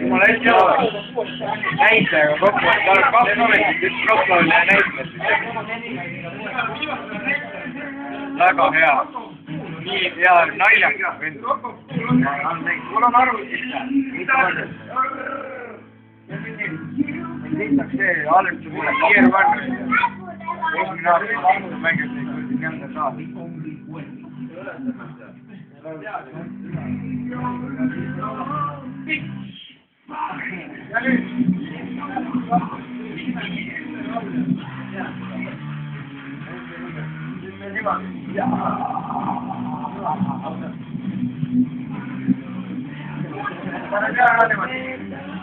Ma ei tea, näitlejaga kokku, et ta on 2 ametit, üks profflauline näitles. Väga hea. Nii hea naljakas vend. Mul on arvutis. Lihtsalt see Aleksi mulle Kier Vann. Esimene aasta lahtud mängib neid kurdi kämda saab. Ja nüüd! Pane peale ära niimoodi.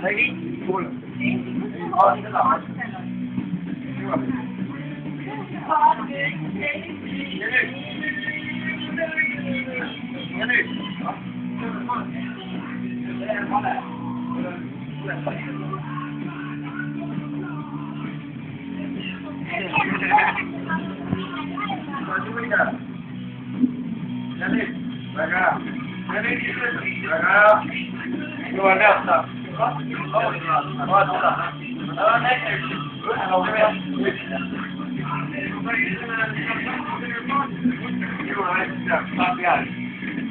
Nägi? Kuule. Seda. Ja nüüd? Ja nüüd? Väga hea. Ja nüüd? Väga hea. Juba näata. Vaata seda. Ära näiteks. Ühe lauge veel. Juba näiteks. Saab peale.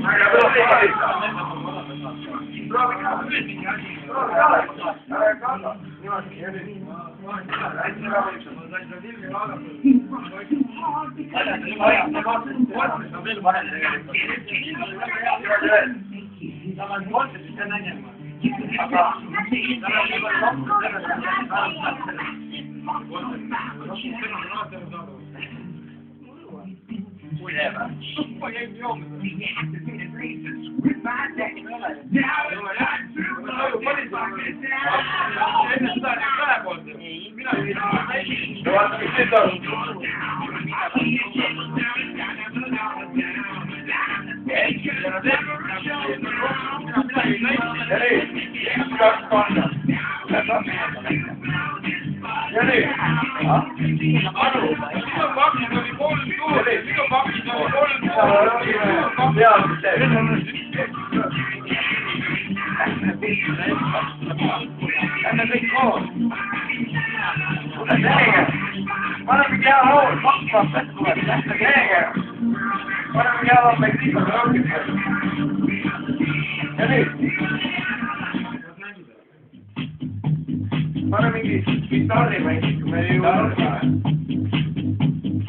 Väga whatever. Para mingi gitarri mängib, kui me ei jõua.